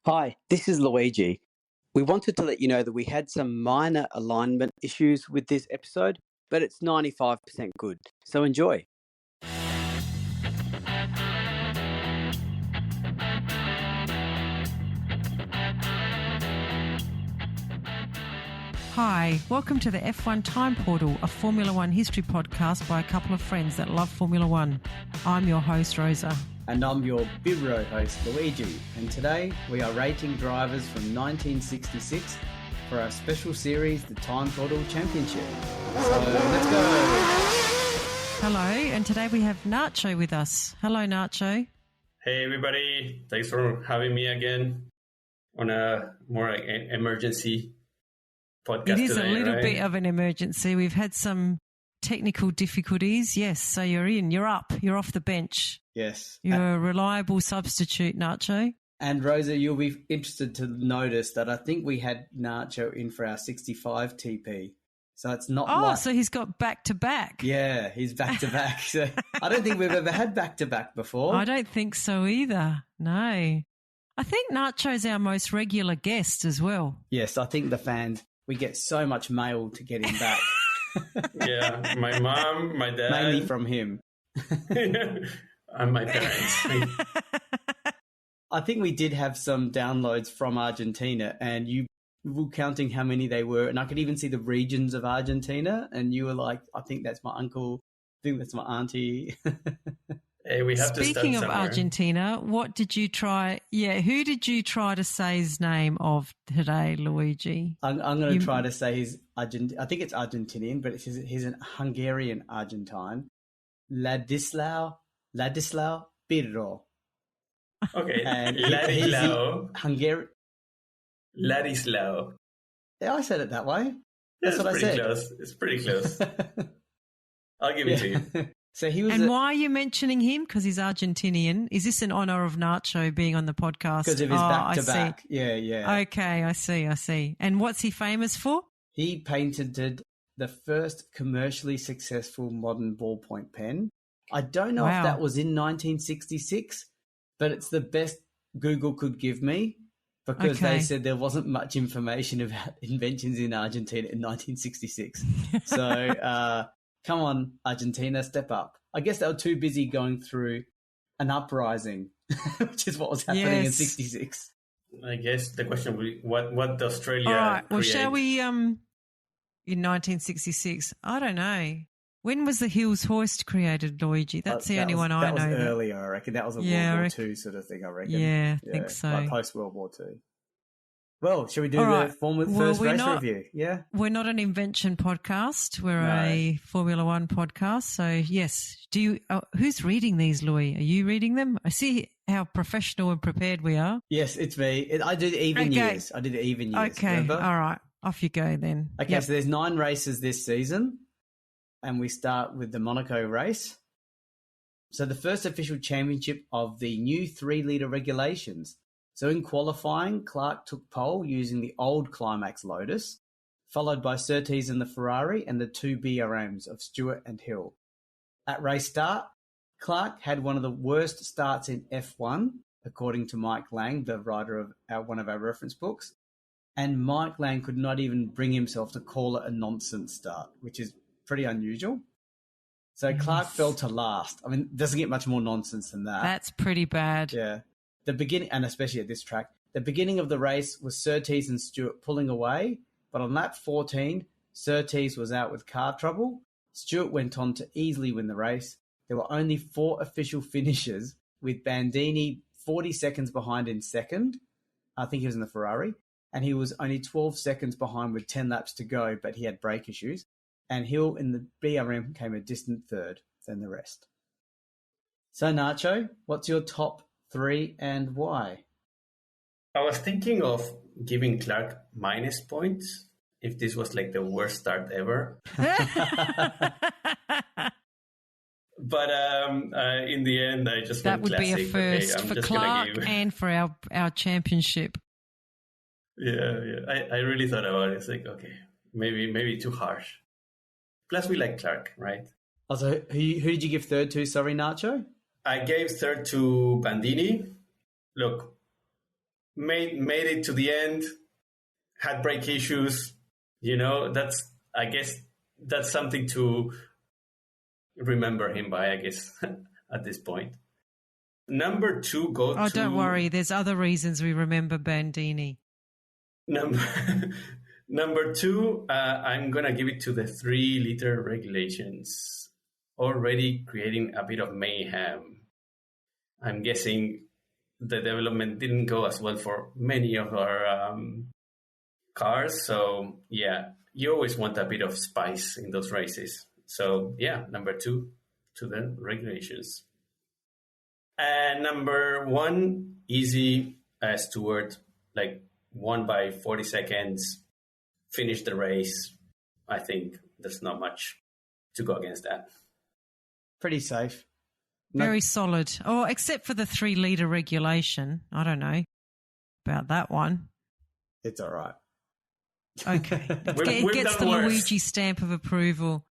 Hi, this is Luigi. We wanted to let you know that we had some minor alignment issues with this episode, but it's 95% good. So enjoy. Hi, welcome to the F1 Time Portal, a Formula One history podcast by a couple of friends that love Formula One. I'm your host, Rosa. And I'm your Bureau host, Luigi. And today we are rating drivers from 1966 for our special series, the Time Portal Championship. So let's go. Hello, and today we have Nacho with us. Hello, Nacho. Hey, everybody. Thanks for having me again on a more like an emergency podcast. It is today, a little right? bit of an emergency. We've had some technical difficulties. Yes, so you're in. You're up. You're off the bench. Yes. You're a reliable substitute, Nacho. And Rosa, you'll be interested to notice that I think we had Nacho in for our 65 TP. So it's not so he's got back-to-back. Yeah, he's back-to-back. So I don't think we've ever had back-to-back before. I don't think so either. No. I think Nacho's our most regular guest as well. Yes, I think the fans, we get so much mail to get him back. Yeah, my mom, my dad. Mainly from him. And my parents. I think we did have some downloads from Argentina, and you were counting how many they were, and I could even see the regions of Argentina, and you were like, I think that's my uncle, I think that's my auntie. Hey, we have Speaking to start of somewhere. Argentina, what did you try? Yeah, who did you try to say his name of today, Luigi? I'm going to try to say he's I think it's Argentinian, but he's an Hungarian Argentine. Ladislao Pirro. Okay, And Ladislao. Hungarian. Ladislao. Yeah, I said it that way. That's what I pretty said. close. It's pretty close. I'll give it to you. So he was. And why are you mentioning him? Because he's Argentinian. Is this in honour of Nacho being on the podcast? Because of his back-to-back. Yeah. Okay, I see. And what's he famous for? He patented the first commercially successful modern ballpoint pen. I don't know if that was in 1966, but it's the best Google could give me because they said there wasn't much information about inventions in Argentina in 1966. So come on, Argentina, step up. I guess they were too busy going through an uprising, which is what was happening in 66. I guess the question will be, what Australia All right, well, create? shall we, in 1966, I don't know. When was the Hills Hoist created, Luigi? That's the only one I know. That was earlier, I reckon. That was a World War II sort of thing, I reckon. Yeah, I think so. Like post-World War II. Well, shall we do the first race review? Yeah. We're not an invention podcast. We're a Formula One podcast. So, yes. Who's reading these, Louis? Are you reading them? I see how professional and prepared we are. Yes, it's me. I did even years. I did even years. Okay. Remember? All right. Off you go then. Okay, so there's 9 races this season, and we start with the Monaco race. So the first official championship of the new 3-litre regulations. So in qualifying, Clark took pole using the old Climax Lotus, followed by Surtees in the Ferrari and the 2 BRMs of Stewart and Hill. At race start, Clark had one of the worst starts in F1, according to Mike Lang, the writer of one of our reference books. And Mike Lang could not even bring himself to call it a nonsense start, which is pretty unusual. So Clark fell to last. I mean, it doesn't get much more nonsense than that. That's pretty bad. Yeah. The beginning, and especially at this track, the beginning of the race was Surtees and Stewart pulling away, but on lap 14, Surtees was out with car trouble. Stewart went on to easily win the race. There were only 4 official finishes, with Bandini 40 seconds behind in second. I think he was in the Ferrari. And he was only 12 seconds behind with 10 laps to go, but he had brake issues. And Hill in the BRM came a distant third than the rest. So, Nacho, what's your top 3 and why? I was thinking of giving Clark minus points if this was like the worst start ever. But in the end, I just that went would classic. be a first for Clark and for our championship. Yeah. I really thought about it. It's like, okay, maybe too harsh. Plus, we like Clark, right? Also, who did you give third to? Sorry, Nacho? I gave third to Bandini. Look, made it to the end, had brake issues. I guess that's something to remember him by, I guess, at this point. Number 2 goes to... Oh, don't worry. There's other reasons we remember Bandini. Number 2, I'm going to give it to the 3-liter regulations. Already creating a bit of mayhem. I'm guessing the development didn't go as well for many of our cars. So, yeah, you always want a bit of spice in those races. So, yeah, number 2 to the regulations. And number 1, easy, Stewart, won by 40 seconds, finished the race. I think there's not much to go against that. Pretty safe. Very solid. Oh, except for the 3-liter regulation. I don't know about that one. It's all right. Okay. It gets the worse. Luigi stamp of approval.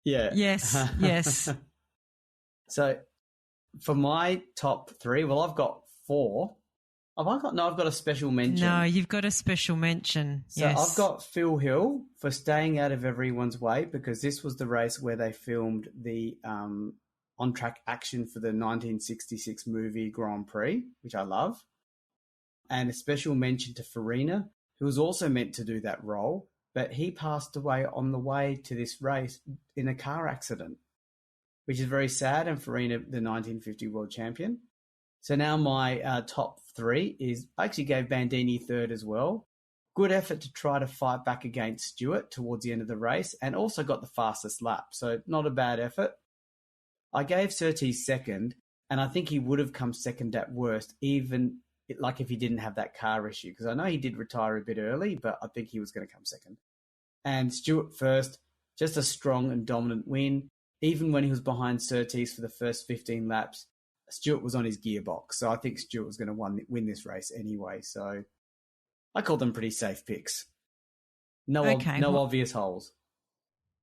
Yeah. Yes. So for my top 3, well, I've got 4. Have I got? No, I've got a special mention. No, you've got a special mention. So I've got Phil Hill for staying out of everyone's way, because this was the race where they filmed the on-track action for the 1966 movie Grand Prix, which I love. And a special mention to Farina, who was also meant to do that role, but he passed away on the way to this race in a car accident, which is very sad, and Farina, the 1950 world champion. So now my top 3 is, I actually gave Bandini 3rd as well. Good effort to try to fight back against Stewart towards the end of the race, and also got the fastest lap. So not a bad effort. I gave Surtees 2nd, and I think he would have come 2nd at worst, even if he didn't have that car issue, because I know he did retire a bit early, but I think he was going to come 2nd. And Stewart 1st, just a strong and dominant win. Even when he was behind Surtees for the first 15 laps, Stewart was on his gearbox. So I think Stewart was going to win this race anyway. So I call them pretty safe picks. No obvious holes.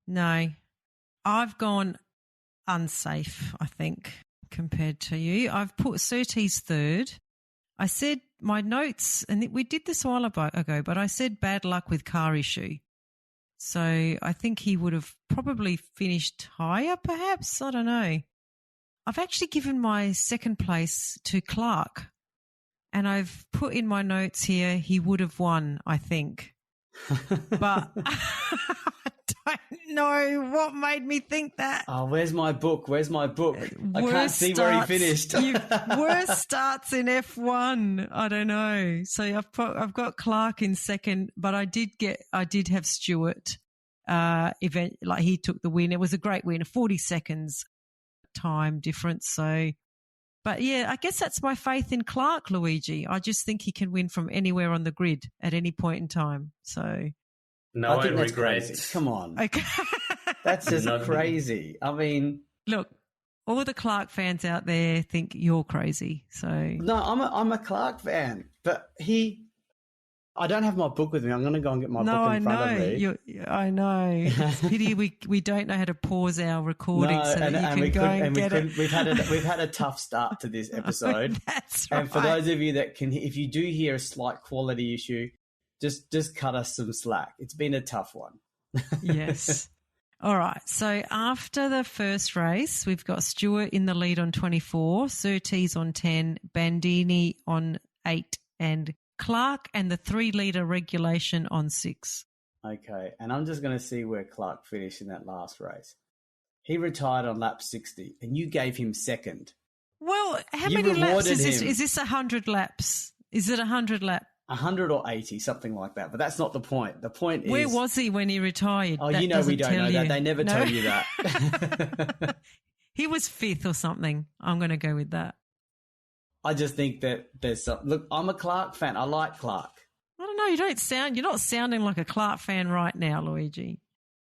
No. I've gone unsafe, I think, compared to you. I've put Surtees 3rd. I said my notes, and we did this a while ago, but I said bad luck with car issue. So I think he would have probably finished higher, perhaps. I don't know. I've actually given my 2nd place to Clark, and I've put in my notes here he would have won, I think. But I don't know what made me think that. Oh, where's my book? I can't see where he finished. Worst starts in F1. I don't know. So I've got Clark in 2nd, but I did have Stewart. He took the win. It was a great win, 40 seconds time difference. So, but yeah, I guess that's my faith in Clark, Luigi. I just think he can win from anywhere on the grid at any point in time. So. No, I think that's crazy. Come on. Okay. That's just crazy. I mean, look, all the Clark fans out there think you're crazy. So no, I'm a Clark fan, but I don't have my book with me. I'm going to go and get my book in front of me. I know. It's a pity we don't know how to pause our recording so that you can go and get it. We've had a tough start to this episode. That's right. And for those of you that if you do hear a slight quality issue, just cut us some slack. It's been a tough one. Yes. All right. So after the first race, we've got Stewart in the lead on 24, Surtees on 10, Bandini on 8, and Clark and the 3-liter regulation on 6. Okay. And I'm just going to see where Clark finished in that last race. He retired on lap 60, and you gave him 2nd. Well, how many laps is this? Is this 100 laps? Is it 100 laps? 100 or 80, something like that. But that's not the point. The point is... Where was he when he retired? Oh, we don't know that. They never tell you that. He was 5th or something. I'm going to go with that. I just think that there's some... Look, I'm a Clark fan. I like Clark. I don't know. You're not sounding like a Clark fan right now, Luigi.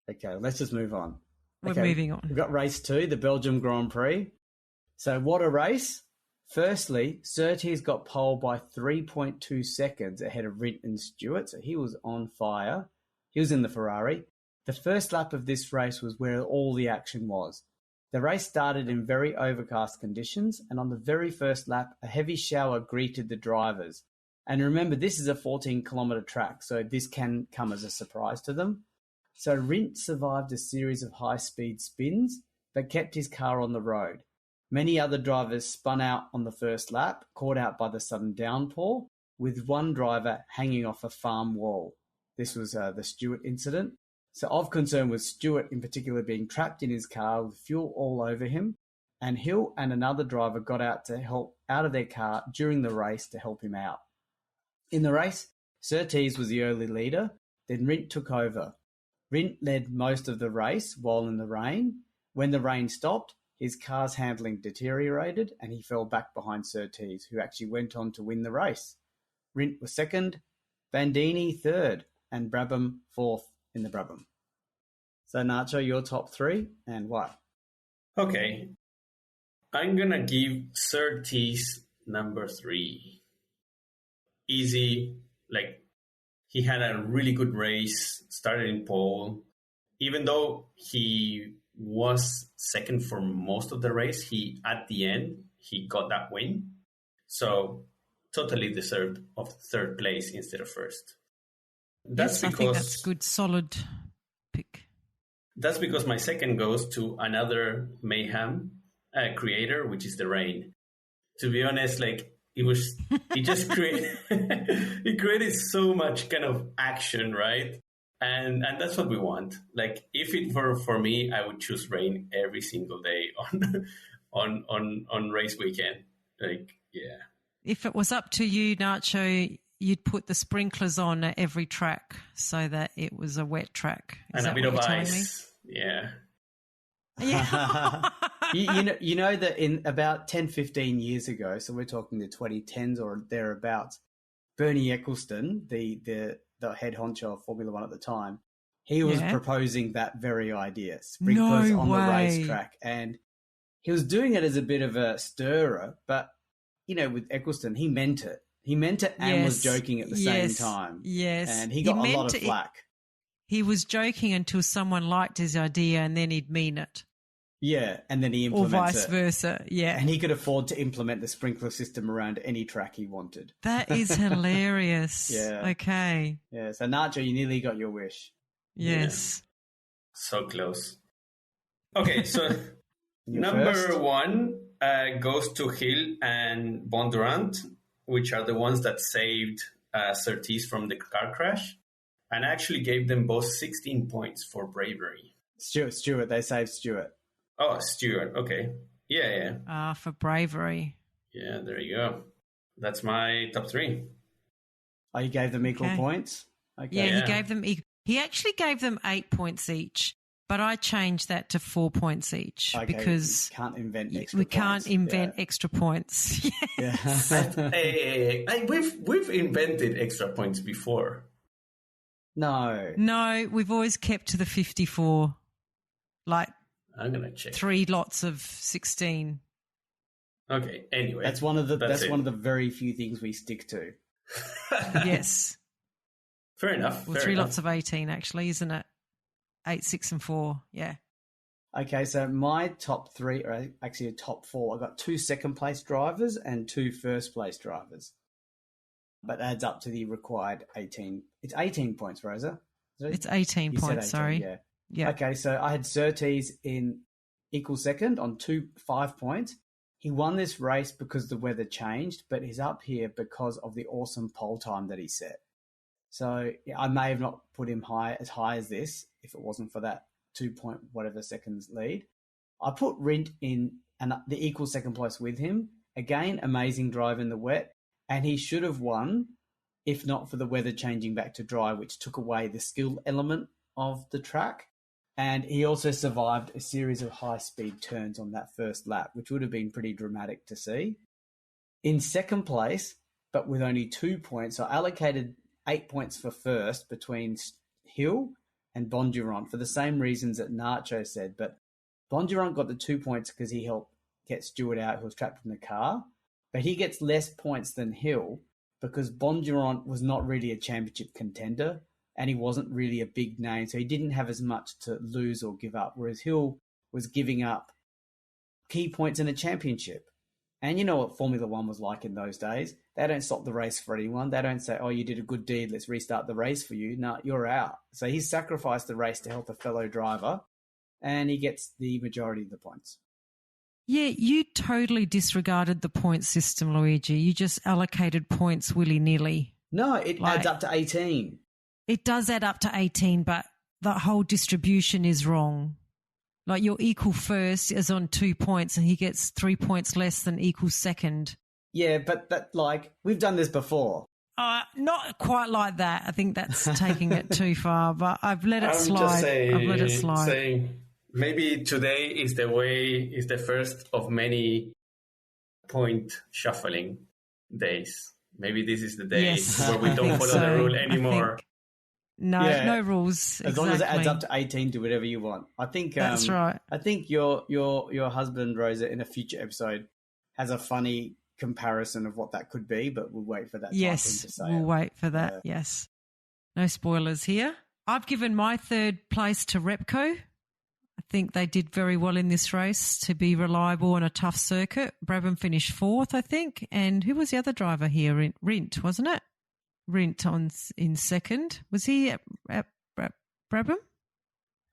Okay, let's just move on. We're moving on. We've got race 2, the Belgium Grand Prix. So what a race. Firstly, Surtees got pole by 3.2 seconds ahead of Rint and Stewart, so he was on fire. He was in the Ferrari. The first lap of this race was where all the action was. The race started in very overcast conditions, and on the very first lap, a heavy shower greeted the drivers. And remember, this is a 14-kilometre track, so this can come as a surprise to them. So Rindt survived a series of high-speed spins, but kept his car on the road. Many other drivers spun out on the first lap, caught out by the sudden downpour, with one driver hanging off a farm wall. This was the Stewart incident. So of concern was Stewart in particular being trapped in his car with fuel all over him, and Hill and another driver got out to help out of their car during the race to help him out. In the race, Surtees was the early leader, then Rindt took over. Rindt led most of the race while in the rain. When the rain stopped, his car's handling deteriorated and he fell back behind Surtees, who actually went on to win the race. Rindt was second, Bandini third, and Brabham fourth in the Brabham. So Nacho, your top three and why? Okay. I'm going to give Surtees number 3. Easy, he had a really good race, started in pole. Even though he was second for most of the race, at the end, he got that win. So totally deserved of third place instead of first. I think that's a good, solid pick. That's because my second goes to another mayhem creator, which is the rain. To be honest, he just created so much kind of action, right? And that's what we want. If it were for me, I would choose rain every single day on race weekend. Yeah. If it was up to you, Nacho, you'd put the sprinklers on at every track so that it was a wet track. And a bit of ice. Yeah. Yeah. you know that in about 10, 15 years ago, so we're talking the 2010s or thereabouts, Bernie Ecclestone, the head honcho of Formula One at the time, he was proposing that very idea, sprinklers on the racetrack. And he was doing it as a bit of a stirrer, but, with Ecclestone, he meant it. He meant it and was joking at the same time. Yes. And he got a lot of flack. He was joking until someone liked his idea and then he'd mean it. Yeah, and then he implements it. Or vice versa, yeah. And he could afford to implement the sprinkler system around any track he wanted. That is hilarious. Yeah. Okay. Yeah, so Nacho, you nearly got your wish. Yes. Yeah. So close. Okay, so number 1 goes to Hill and Bondurant, which are the ones that saved Surtees from the car crash, and actually gave them both 16 points for bravery. Stewart, they saved Stewart. Oh, Stewart, okay. Yeah. For bravery. Yeah, there you go. That's my top 3. Oh, you gave them equal points? Okay. Yeah, he gave them. He actually gave them 8 points each, but I changed that to 4 points each because we can't invent extra we points. can't invent extra points. Yes. Hey, we've invented extra points before. No, we've always kept to the 54. I'm gonna check 3 lots of 16. Okay. Anyway, that's one of the very few things we stick to. Yes. Fair enough. Well, 3 lots of 18, actually, isn't it? 8, 6, and 4. Yeah. Okay, so my top 3 are actually a top 4. I got 2 second-place drivers and 2 first-place drivers, but adds up to the required 18. It's 18 points, Rosa. It's 18 points. 18, sorry. Yeah. Okay, so I had Surtees in equal second on 5 points. He won this race because the weather changed, but he's up here because of the awesome pole time that he set. So I may have not put him as high as this if it wasn't for that 2-point-whatever seconds lead. I put Rindt in the equal second place with him. Again, amazing drive in the wet, and he should have won if not for the weather changing back to dry, which took away the skill element of the track. And he also survived a series of high-speed turns on that first lap, which would have been pretty dramatic to see. In second place, but with only 2 points, I allocated 8 points for first between Hill and Bondurant for the same reasons that Nacho said. But Bondurant got the 2 points because he helped get Stewart out, who was trapped in the car. But he gets less points than Hill because Bondurant was not really a championship contender and he wasn't really a big name, so he didn't have as much to lose or give up, whereas Hill was giving up key points in a championship. And you know what Formula One was like in those days? They don't stop the race for anyone. They don't say, oh, you did a good deed, let's restart the race for you. No, you're out. So he's sacrificed the race to help a fellow driver, and he gets the majority of the points. Yeah, you totally disregarded the point system, Luigi. You just allocated points willy-nilly. No, it adds up to 18. It does add up to 18, but the whole distribution is wrong. Like your equal first is on 2 points and he gets 3 points less than equal second. Yeah, but we've done this before. Not quite like that. I think that's taking it too far, but I've let it slide. I've let it slide. Saying maybe today is the first of many point shuffling days. Maybe this is the day where we don't follow the rule anymore. No rules. As long as it adds up to 18, do whatever you want. I think that's right. I think your husband, Rosa, in a future episode has a funny comparison of what that could be, but we'll wait for that time to say we'll wait for that. Yes. No spoilers here. I've given my third place to Repco. I think they did very well in this race to be reliable on a tough circuit. Brabham finished fourth, I think. And who was the other driver here? Rindt, wasn't it? Rindt in second. Was he at Brabham?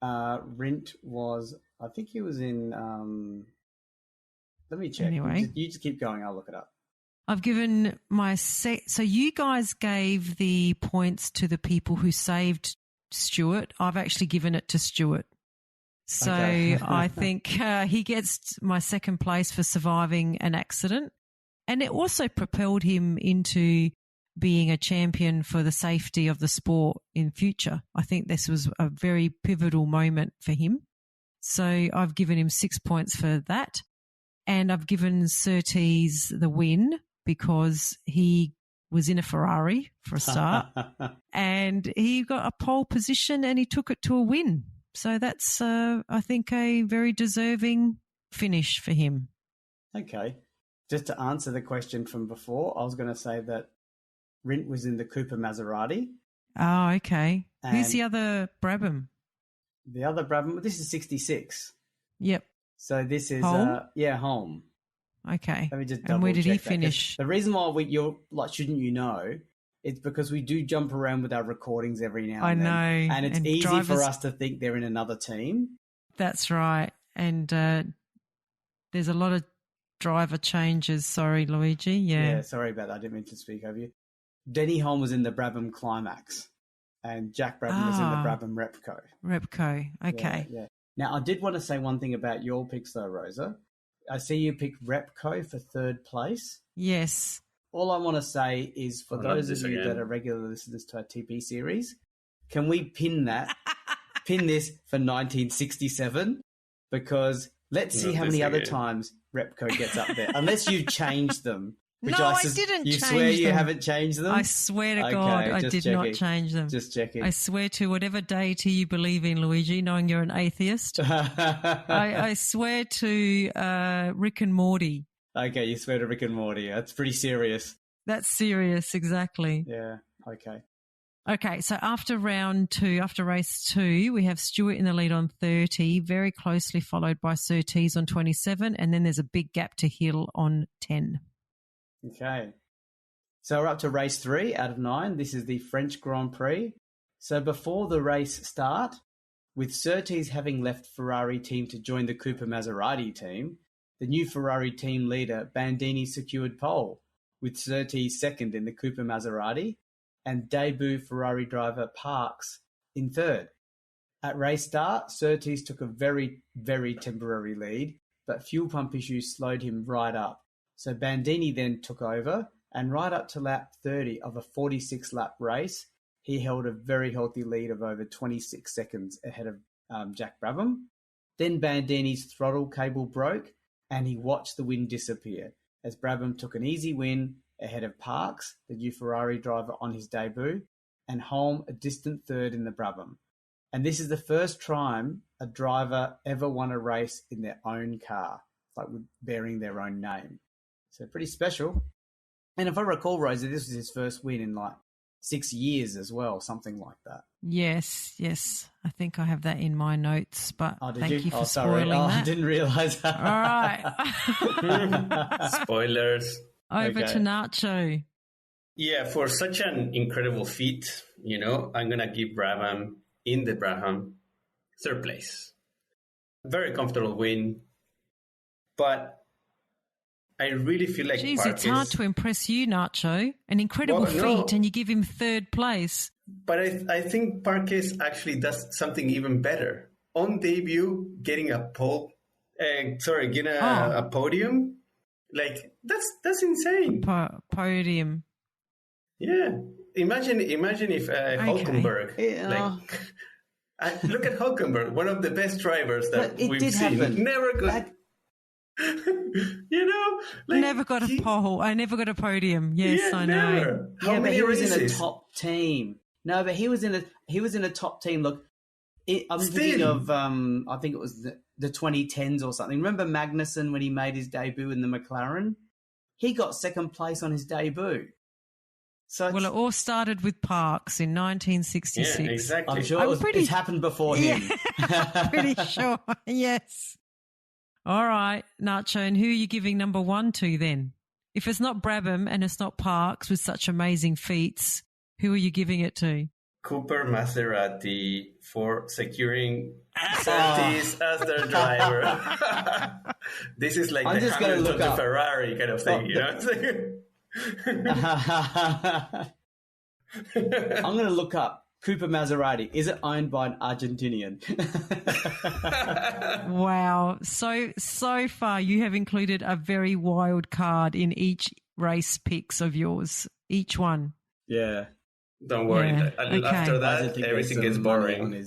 Rindt was, I think he was in, let me check. Anyway. You just keep going. I'll look it up. I've given so you guys gave the points to the people who saved Stewart. I've actually given it to Stewart. So okay. I think he gets my second place for surviving an accident. And it also propelled him into being a champion for the safety of the sport in future. I think this was a very pivotal moment for him. So I've given him 6 points for that. And I've given Surtees the win because he was in a Ferrari for a start and he got a pole position and he took it to a win. So that's, I think, a very deserving finish for him. Okay. Just to answer the question from before, I was going to say that Rindt was in the Cooper Maserati. Oh, okay. Who's the other Brabham? The other Brabham, this is 66. Yep. So this is, Holm? Holm. Okay. Let me just and where did he that, finish? The reason why you're like, shouldn't you know, it's because we do jump around with our recordings every now and then. I know. And it's easy for us to think they're in another team. That's right. And there's a lot of driver changes. Sorry, Luigi. Yeah, sorry about that. I didn't mean to speak over you. Denny Holm was in the Brabham Climax and Jack Brabham was in the Brabham Repco. Repco. Okay. Yeah. Now, I did want to say one thing about your picks though, Rosa. I see you picked Repco for third place. Yes. All I want to say is for those of you that are regular listeners to our TP series, can we pin this for 1967? Because let's see how many other times Repco gets up there, unless you've changed them. Which I didn't change them. You swear you haven't changed them? I swear to God I did not change them. Just checking. I swear to whatever deity you believe in, Luigi, knowing you're an atheist. I swear to Rick and Morty. Okay, you swear to Rick and Morty. That's pretty serious. That's serious, exactly. Yeah, okay. Okay, so after race 2, we have Stewart in the lead on 30, very closely followed by Surtees on 27, and then there's a big gap to Hill on 10. Okay. So we're up to race 3 out of 9. This is the French Grand Prix. So before the race start, with Surtees having left Ferrari team to join the Cooper Maserati team, the new Ferrari team leader Bandini secured pole, with Surtees second in the Cooper Maserati and debut Ferrari driver Parks in third. At race start, Surtees took a very, very temporary lead, but fuel pump issues slowed him right up. So Bandini then took over, and right up to lap 30 of a 46-lap race, he held a very healthy lead of over 26 seconds ahead of Jack Brabham. Then Bandini's throttle cable broke, and he watched the win disappear as Brabham took an easy win ahead of Parks, the new Ferrari driver on his debut, and Holm a distant third in the Brabham. And this is the first time a driver ever won a race in their own car, like bearing their own name. So pretty special. And if I recall, Rosa, this was his first win in like 6 years as well, something like that. Yes. I think I have that in my notes, but Did thank you for sorry. spoiling that. I didn't realise that. All right. Spoilers. Over to Nacho. Yeah, for such an incredible feat, I'm going to give Brabham in the Brabham third place. Very comfortable win, but I really feel like Jeez, Parkes, it's hard to impress you, Nacho. An incredible feat, and you give him third place. But I think Parkes actually does something even better. On debut, getting a podium, like that's insane. Podium. Yeah, imagine if Hulkenberg, look at Hulkenberg, one of the best drivers that we've seen. Happen. Never good. Never got a pole. I never got a podium. Yes, I know. Never. How many he races? Was in a top team. No, but he was in a top team. Look, I'm thinking of I think it was the 2010s or something. Remember Magnussen when he made his debut in the McLaren? He got second place on his debut. So it all started with Parkes in 1966. Yeah, exactly. I'm sure it's happened before him. Pretty sure, yes. All right, Nacho, and who are you giving number 1 to then? If it's not Brabham and it's not Parkes with such amazing feats, who are you giving it to? Cooper Maserati for securing Surtees as their driver. This is like the Hamilton to Ferrari kind of thing, I'm going to look up Cooper Maserati. Is it owned by an Argentinian? Wow. So far you have included a very wild card in each race picks of yours. Each one. Yeah. Don't worry. Yeah. Okay. After that, everything gets boring.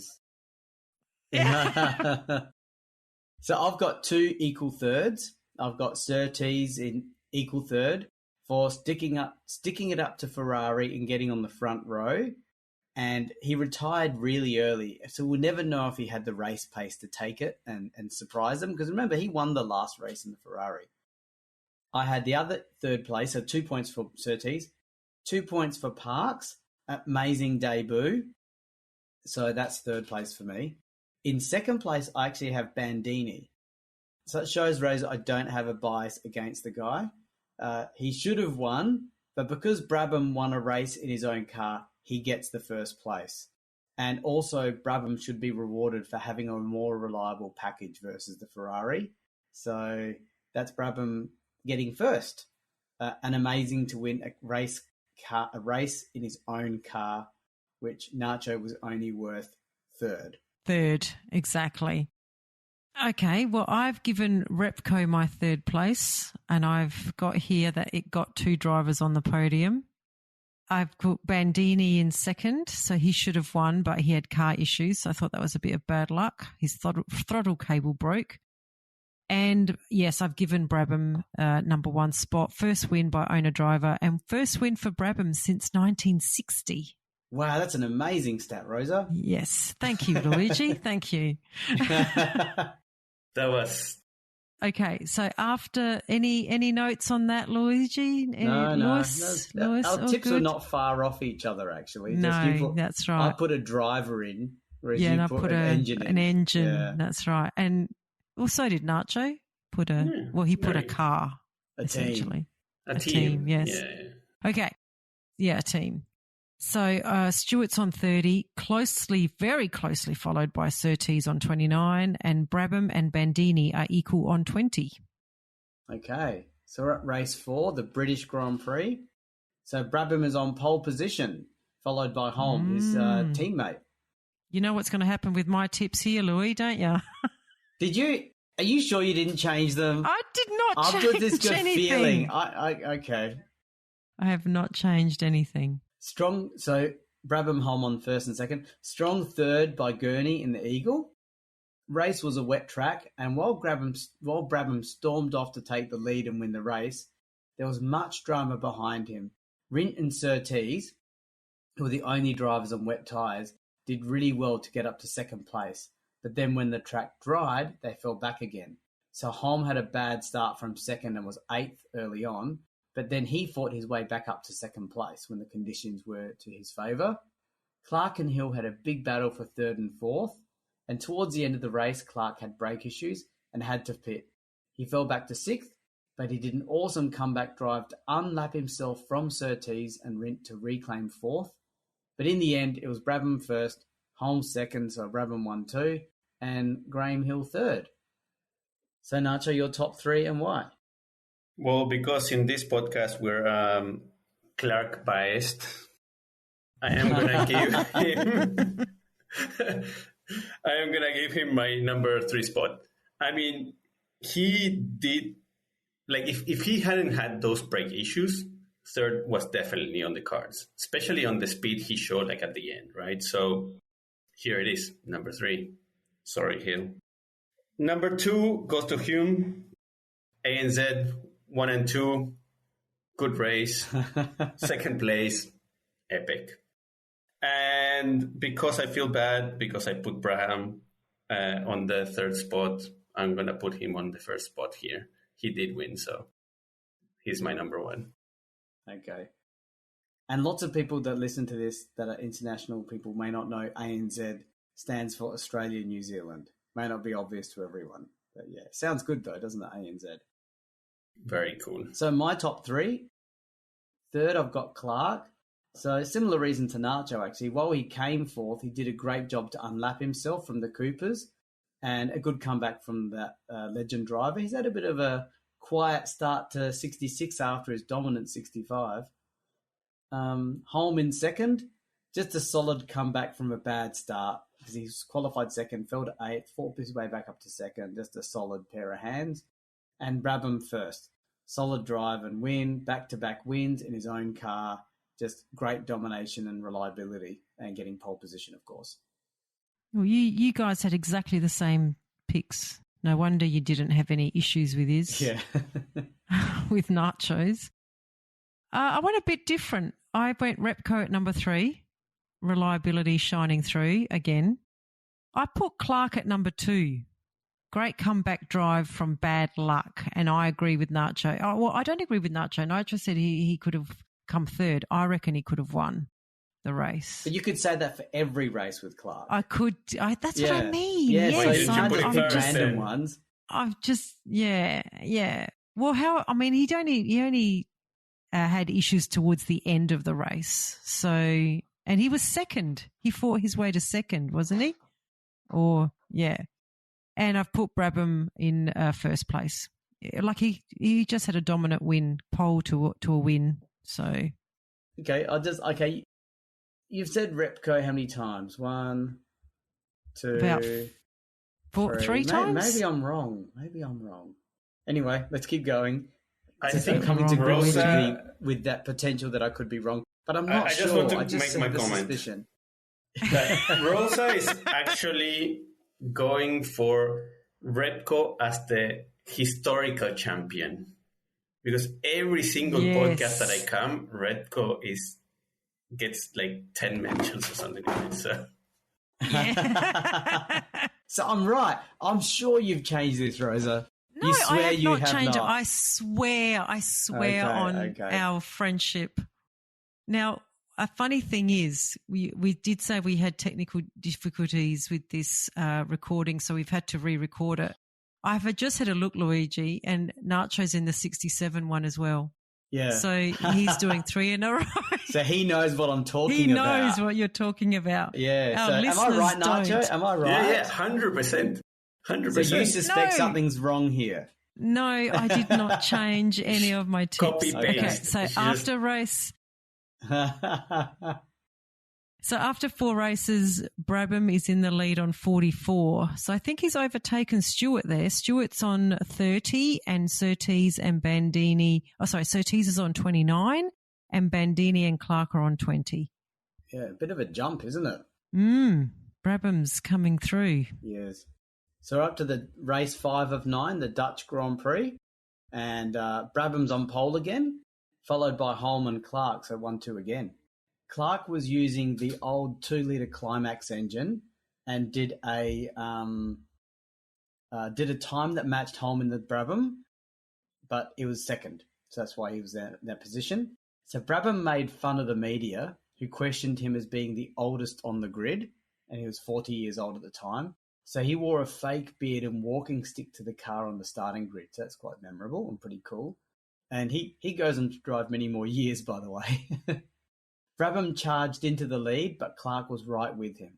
So I've got 2 equal thirds. I've got Surtees in equal third for sticking it up to Ferrari and getting on the front row. And he retired really early, so we'll never know if he had the race pace to take it and surprise them. Because remember, he won the last race in the Ferrari. I had the other third place, so 2 points for Surtees, 2 points for Parkes. Amazing debut. So that's third place for me. In second place, I actually have Bandini. So it shows, Rosa, I don't have a bias against the guy. He should have won, but because Brabham won a race in his own car, he gets the first place. And also, Brabham should be rewarded for having a more reliable package versus the Ferrari. So that's Brabham getting first. And amazing to win a race in his own car, which Nacho was only worth third. Third, exactly. Okay, well, I've given Repco my third place, and I've got here that it got 2 drivers on the podium. I've put Bandini in second, so he should have won, but he had car issues, so I thought that was a bit of bad luck. His throttle cable broke. And, yes, I've given Brabham number 1 spot, first win by owner-driver, and first win for Brabham since 1960. Wow, that's an amazing stat, Rosa. Yes, thank you, Luigi. Thank you. That was... Okay, so after any notes on that, Luigi? No. Lewis, our tips good? are not far off each other, actually. No, that's right. I put a driver in, whereas and you I put an engine in. An engine, yeah. That's right. And also did Nacho put he put a car, essentially. A team, yes. Yeah. Okay, yeah, a team. So Stewart's on 30, very closely followed by Surtees on 29, and Brabham and Bandini are equal on 20. Okay, so we're at race 4, the British Grand Prix. So Brabham is on pole position, followed by Holm, his teammate. You know what's going to happen with my tips here, Louis, don't you? Did you? Are you sure you didn't change them? I did not change anything. I've got this good feeling. Okay. I have not changed anything. So Brabham, Holm on first and second. Strong third by Gurney in the Eagle. Race was a wet track, and while Brabham stormed off to take the lead and win the race, there was much drama behind him. Rint and Surtees, who were the only drivers on wet tyres, did really well to get up to second place. But then when the track dried, they fell back again. So Holm had a bad start from second and was 8th early on, but then he fought his way back up to second place when the conditions were to his favour. Clark and Hill had a big battle for third and fourth, and towards the end of the race, Clark had brake issues and had to pit. He fell back to sixth, but he did an awesome comeback drive to unlap himself from Surtees and to reclaim fourth. But in the end, it was Brabham first, Holmes second, so Brabham won 2, and Graham Hill third. So, Nacho, your top 3 and why? Well, because in this podcast we're Clark biased, I am gonna give him my number 3 spot. I mean, he did, like, if he hadn't had those brake issues, third was definitely on the cards, especially on the speed he showed, like, at the end, right? So here it is, number 3. Sorry, Hill. Number 2 goes to Hume. ANZ 1 and 2, good race. Second place, epic. And because I feel bad, because I put Brabham on the 3rd spot, I'm going to put him on the 1st spot here. He did win, so he's my number 1. Okay. And lots of people that listen to this that are international people may not know ANZ stands for Australia, New Zealand. May not be obvious to everyone. But yeah, sounds good though, doesn't it, ANZ? Very cool. So my top 3. Third, I've got Clark. So similar reason to Nacho, actually. While he came fourth, he did a great job to unlap himself from the Coopers and a good comeback from that legend driver. He's had a bit of a quiet start to 66 after his dominant 65. Holm in second, just a solid comeback from a bad start because he's qualified second, fell to 8th, fought his way back up to second, just a solid pair of hands. And Brabham first, solid drive and win, back-to-back wins in his own car, just great domination and reliability and getting pole position, of course. Well, you guys had exactly the same picks. No wonder you didn't have any issues with his. Yeah. With Nacho's. I went a bit different. I went Repco at number 3, reliability shining through again. I put Clark at number 2. Great comeback drive from bad luck, and I agree with Nacho. Oh, well, I don't agree with Nacho. Nacho said he could have come third. I reckon he could have won the race. But you could say that for every race with Clark. That's what I mean. Yeah, yes, so you can't put just it pick first random then. ones. I've just, yeah. Well, he only had issues towards the end of the race. So, and he was second. He fought his way to second, wasn't he? Or, yeah. And I've put Brabham in first place. Like he just had a dominant win, pole to a win. So Okay. You've said Repco how many times? 1, 2, about 3 times. Maybe I'm wrong. Anyway, let's keep going. I think coming to grips Rosa, with that potential that I could be wrong, but I'm not I sure. just want to I just make my have the comment. suspicion. that Rosa is actually going for Repco as the historical champion. Because every single podcast that I come, Repco gets like 10 mentions or something like that. So. Yeah. So I'm right. I'm sure you've changed this, Rosa. No, You swear I have you not have changed not. it. I swear on our friendship. Now, a funny thing is, we did say we had technical difficulties with this recording, so we've had to re-record it. I've just had a look, Luigi, and Nacho's in the 67 one as well. Yeah. So he's doing 3 in a row. So he knows what I'm talking about. He knows what you're talking about. Yeah. Our So am I right, listeners Nacho? don't. Am I right? Yeah, 100%. 100%. So you suspect No. something's wrong here? No, I did not change any of my tips. Copy Okay, paste. so It's after race... So after 4 races, Brabham is in the lead on 44. So I think he's overtaken Stewart there. Stewart's on 30 and Surtees and Bandini. Surtees is on 29 and Bandini and Clark are on 20. Yeah, a bit of a jump, isn't it? Brabham's coming through. Yes. So we're up to the race 5 of 9, the Dutch Grand Prix. And Brabham's on pole again, followed by Holm and Clark, so 1-2 again. Clark was using the old 2-litre Climax engine and did a time that matched Holm in the Brabham, but it was second. So that's why he was in that position. So Brabham made fun of the media, who questioned him as being the oldest on the grid, and he was 40 years old at the time. So he wore a fake beard and walking stick to the car on the starting grid. So that's quite memorable and pretty cool. And he goes on to drive many more years, by the way. Brabham charged into the lead, but Clark was right with him.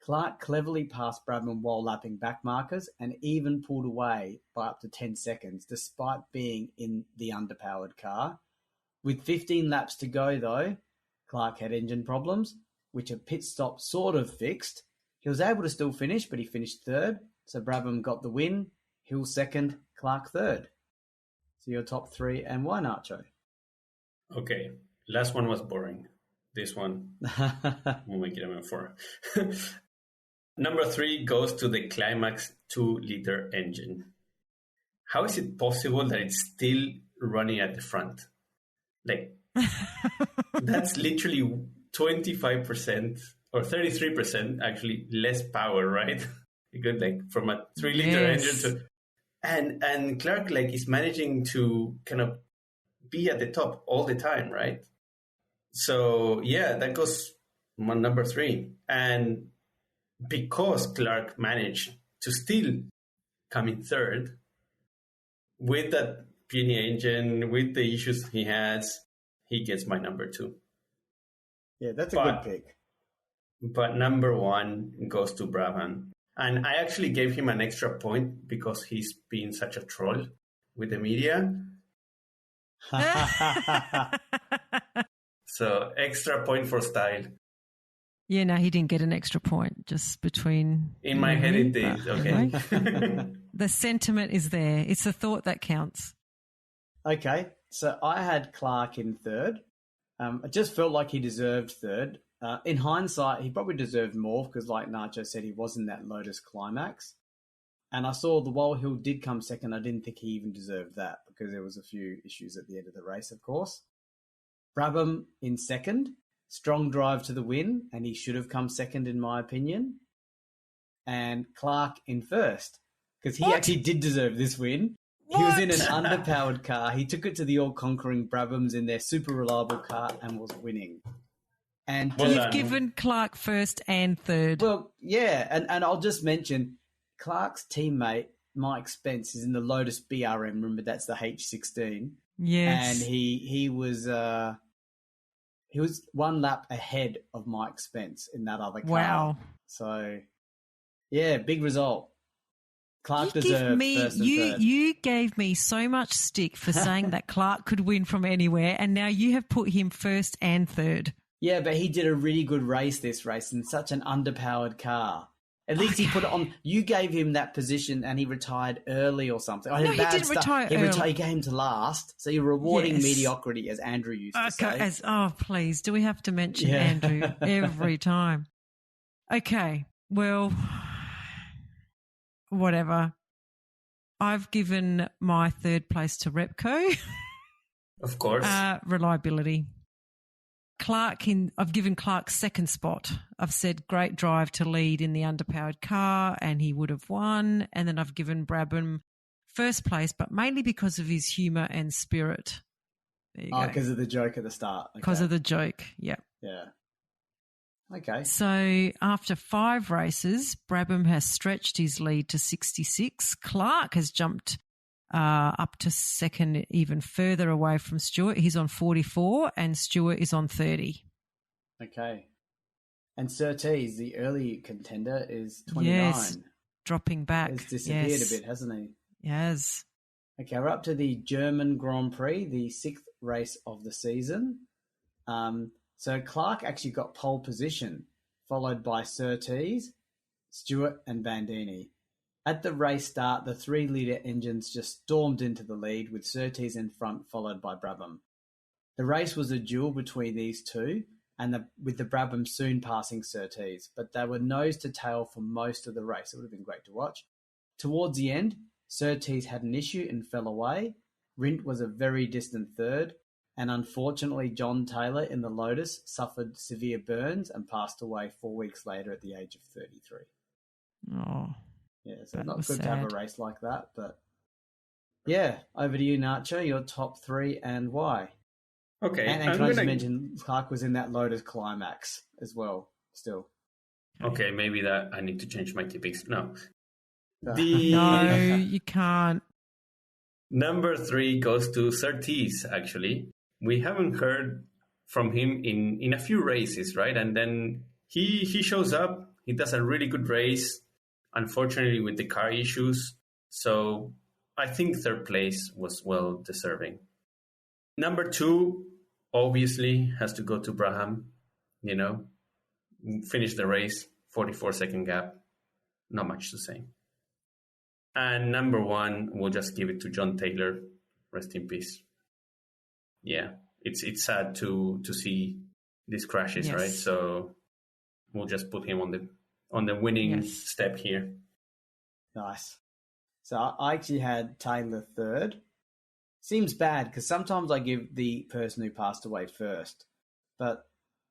Clark cleverly passed Brabham while lapping back markers and even pulled away by up to 10 seconds, despite being in the underpowered car. With 15 laps to go, though, Clark had engine problems, which a pit stop sort of fixed. He was able to still finish, but he finished third, so Brabham got the win. Hill second, Clark third. So your top three, and why, Nacho? Okay, last one was boring. This one, we'll make it a 4. Number 3 goes to the Climax 2-liter engine. How is it possible that it's still running at the front? Like, that's literally 25% or 33% actually less power, right? You go like from a 3-liter engine to, and Clark like is managing to kind of be at the top all the time, right? So yeah, that goes on number 3. And because Clark managed to still come in third with that puny engine, with the issues he has, he gets my number 2. Yeah, that's a good pick. But number 1 goes to Brabham. And I actually gave him an extra point because he's been such a troll with the media. So extra point for style. Yeah, no, he didn't get an extra point, just between... In my head it did, okay. The sentiment is there. It's the thought that counts. Okay, so I had Clark in third. I just felt like he deserved third. In hindsight, he probably deserved more because, like Nacho said, he was in that Lotus Climax. And I saw the while Hill did come second, I didn't think he even deserved that because there was a few issues at the end of the race, of course. Brabham in second, strong drive to the win, and he should have come second in my opinion. And Clark in first because he actually did deserve this win. He was in an underpowered car. He took it to the all-conquering Brabhams in their super reliable car and was winning. And you've given Clark first and third. Well, yeah, and I'll just mention Clark's teammate Mike Spence is in the Lotus BRM. Remember, that's the H16. Yes, and he was one lap ahead of Mike Spence in that other car. Wow! So, yeah, big result. Clark deserved first and third. You gave me so much stick for saying that Clark could win from anywhere, and now you have put him first and third. Yeah, but he did a really good race this race in such an underpowered car. At least he put it on. You gave him that position and he retired early or something. No, he didn't retire early. He came to last. So you're rewarding mediocrity, as Andrew used to say. Oh, please. Do we have to mention Andrew every time? Okay. Well, whatever. I've given my third place to Repco. Of course. Reliability. I've given Clark second spot. I've said great drive to lead in the underpowered car and he would have won. And then I've given Brabham first place, but mainly because of his humour and spirit. There you go. Because of the joke at the start. Because of the joke, yeah. Yeah. Okay. So after 5 races, Brabham has stretched his lead to 66. Clark has jumped up to second, even further away from Stewart. He's on 44 and Stewart is on 30. Okay. And Surtees, the early contender, is 29. Yes, dropping back. He's disappeared a bit, hasn't he? Yes. Okay, we're up to the German Grand Prix, the 6th race of the season. So Clark actually got pole position, followed by Surtees, Stewart and Bandini. At the race start, the 3-litre engines just stormed into the lead with Surtees in front, followed by Brabham. The race was a duel between these two, and with the Brabham soon passing Surtees, but they were nose to tail for most of the race. It would have been great to watch. Towards the end, Surtees had an issue and fell away. Rindt was a very distant third, and unfortunately John Taylor in the Lotus suffered severe burns and passed away 4 weeks later at the age of 33. Oh. Yeah, so not good to have a race like that, but Yeah, over to you, Nacho. Your top 3 and why? Okay. And can I just mention Clark was in that Lotus Climax as well, still. Okay, maybe that I need to change my tippings. No. No, you can't. Number 3 goes to Surtees, actually. We haven't heard from him in a few races, right? And then he shows up. He does a really good race, unfortunately with the car issues. So I think third place was well deserving. Number 2, obviously, has to go to Brabham. Finish the race, 44-second gap. Not much to say. And number 1, we'll just give it to John Taylor. Rest in peace. Yeah, it's sad to see these crashes, right? So we'll just put him on the winning step here. Nice. So I actually had Taylor third. Seems bad because sometimes I give the person who passed away first, but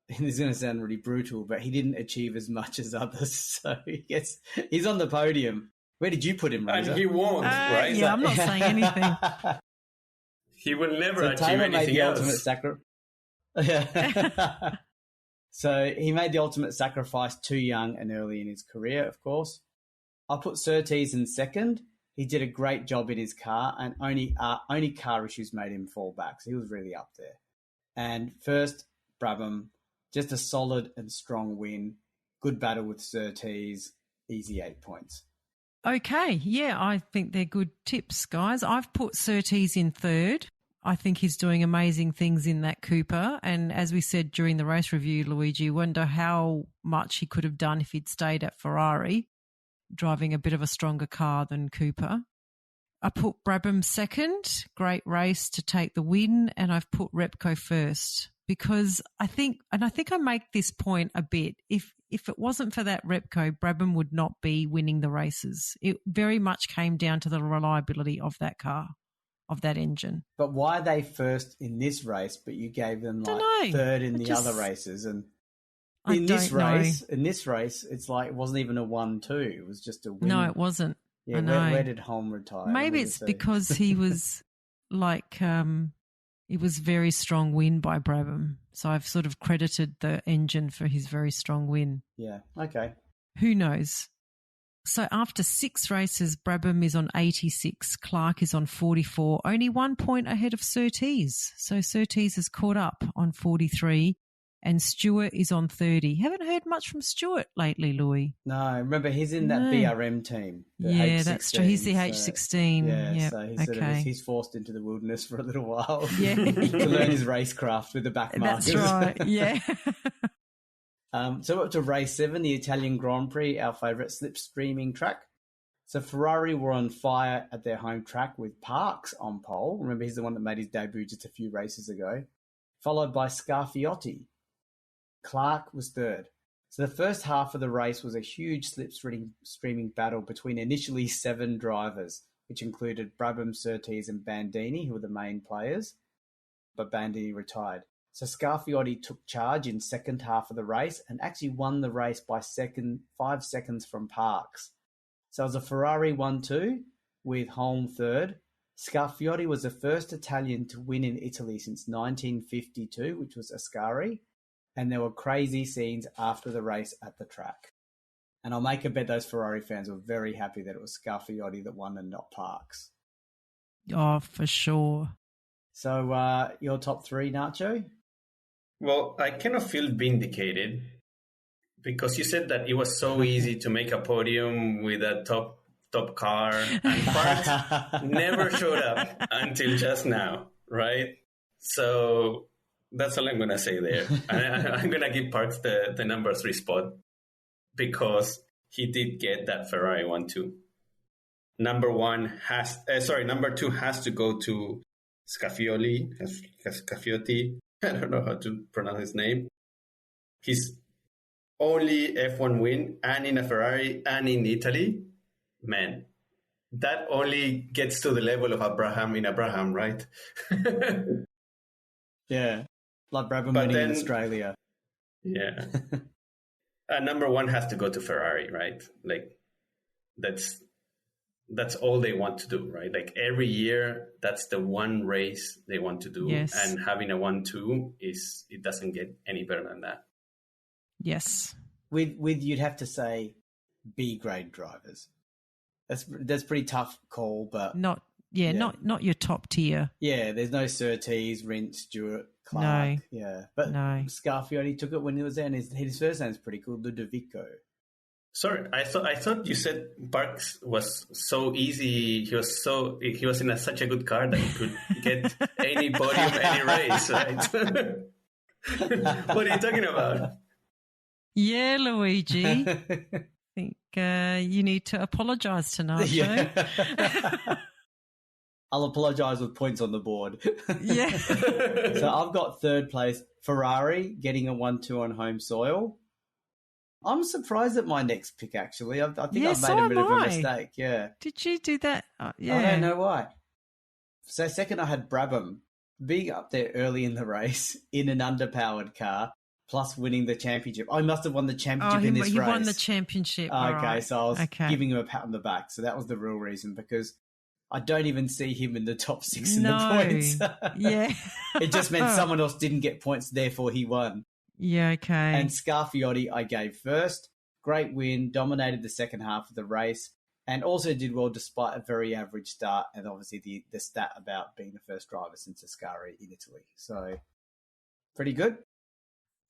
this is going to sound really brutal, but he didn't achieve as much as others, so he's on the podium. Where did you put him, Rosa? And he won't, right? Yeah, I'm not saying anything. He will never achieve Taylor anything made the else. ultimate sacrifice. So he made the ultimate sacrifice too young and early in his career, of course. I put Surtees in second. He did a great job in his car, and only car issues made him fall back. So he was really up there. And first, Brabham, just a solid and strong win. Good battle with Surtees. Easy 8 points. Okay, yeah, I think they're good tips, guys. I've put Surtees in third. I think he's doing amazing things in that Cooper. And as we said during the race review, Luigi, wonder how much he could have done if he'd stayed at Ferrari, driving a bit of a stronger car than Cooper. I put Brabham second, great race to take the win, and I've put Repco first because I think I make this point a bit. If it wasn't for that Repco, Brabham would not be winning the races. It very much came down to the reliability of that car, of that engine. But why are they first in this race, but you gave them third in the other races? And in this race, it's like it wasn't even a 1-2. It was just a win. No, it wasn't. Yeah, where did Holm retire? Maybe it's because he was like it was very strong win by Brabham. So I've sort of credited the engine for his very strong win. Yeah, okay. Who knows? So after 6 races, Brabham is on 86, Clark is on 44, only 1 point ahead of Surtees. So Surtees has caught up on 43 and Stewart is on 30. Haven't heard much from Stewart lately, Louis. No, remember he's in that BRM team. Yeah, H16, that's true. He's the H16. Yeah, so he's forced into the wilderness for a little while. Yeah. To learn his racecraft with the back markers. That's right, yeah. So up to race 7, the Italian Grand Prix, our favourite slipstreaming track. So Ferrari were on fire at their home track with Parks on pole. Remember, he's the one that made his debut just a few races ago. Followed by Scarfiotti. Clark was third. So the first half of the race was a huge slipstreaming battle between initially 7 drivers, which included Brabham, Surtees and Bandini, who were the main players. But Bandini retired. So Scarfiotti took charge in second half of the race and actually won the race by 5 seconds from Parks. So it was a Ferrari 1-2 with Holm third. Scarfiotti was the first Italian to win in Italy since 1952, which was Ascari. And there were crazy scenes after the race at the track. And I'll make a bet those Ferrari fans were very happy that it was Scarfiotti that won and not Parks. Oh, for sure. So your top 3, Nacho? Well, I kind of feel vindicated because you said that it was so easy to make a podium with a top car, and Parks never showed up until just now, right? So that's all I'm going to say there. I'm going to give Parks the number 3 spot because he did get that Ferrari 1-2. Number 2 has to go to Scafiotti. I don't know how to pronounce his name. His only F1 win, and in a Ferrari, and in Italy. Man, that only gets to the level of Brabham in Brabham, right? Yeah, like Brabham winning in Australia. Yeah. Number 1 has to go to Ferrari, right? Like, that's that's all they want to do, right? Like every year, that's the one race they want to do. Yes. And having a 1-2 it doesn't get any better than that. Yes. With you'd have to say B grade drivers. That's pretty tough call, but Not your top tier. Yeah, there's no Surtees, Rint, Stewart, Clark. No. Yeah, but No. Scarfioti took it when he was there, and his first name's pretty cool, Ludovico. Sorry, I thought you said Parks was so easy. He was in such a good car that he could get any podium, any race, right? What are you talking about? Yeah, Luigi. I think you need to apologise to Nacho. Yeah. I'll apologise with points on the board. Yeah. So I've got third place, Ferrari, getting a 1-2 on home soil. I'm surprised at my next pick, actually. I think I've made a bit of a mistake. Yeah. Did you do that? Yeah. I don't know why. So second, I had Brabham being up there early in the race in an underpowered car, plus winning the championship. I must have won the championship in this race. He won the championship. Okay, right. so I was giving him a pat on the back. So that was the real reason, because I don't even see him in the top 6 in the points. Yeah. It just meant someone else didn't get points, therefore he won. Yeah, okay. And Scarfiotti I gave first. Great win, dominated the second half of the race, and also did well despite a very average start, and obviously the stat about being the first driver since Ascari in Italy. So, pretty good.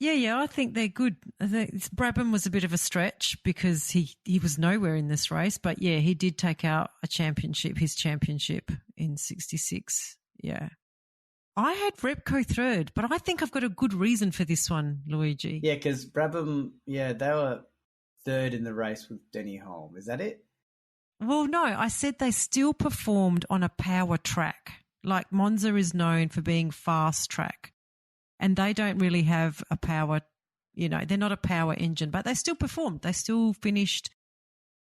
Yeah, I think they're good. I think Brabham was a bit of a stretch because he was nowhere in this race, but yeah, he did take out his championship in 66. Yeah. I had Repco third, but I think I've got a good reason for this one, Luigi. Yeah, because Brabham, they were third in the race with Denny Holm. Is that it? Well, no, I said they still performed on a power track. Like Monza is known for being fast track, and they don't really have a power, they're not a power engine, but they still performed. They still finished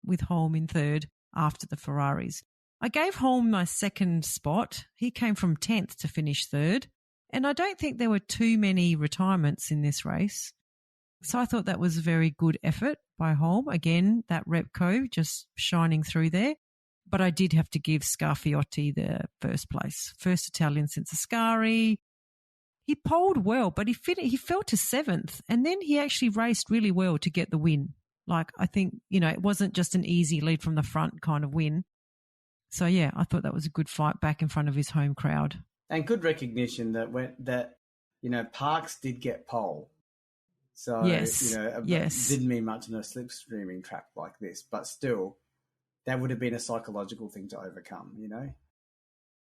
with Holm in third after the Ferraris. I gave Holm my second spot. He came from 10th to finish third, and I don't think there were too many retirements in this race. So I thought that was a very good effort by Holm. Again, that Repco just shining through there. But I did have to give Scarfiotti the first place. First Italian since Ascari. He polled well, but he fell to 7th, and then he actually raced really well to get the win. Like, I think, it wasn't just an easy lead from the front kind of win. So, yeah, I thought that was a good fight back in front of his home crowd. And good recognition that Parks did get pole. So, yes. It didn't mean much in a slipstreaming track like this, but still, that would have been a psychological thing to overcome,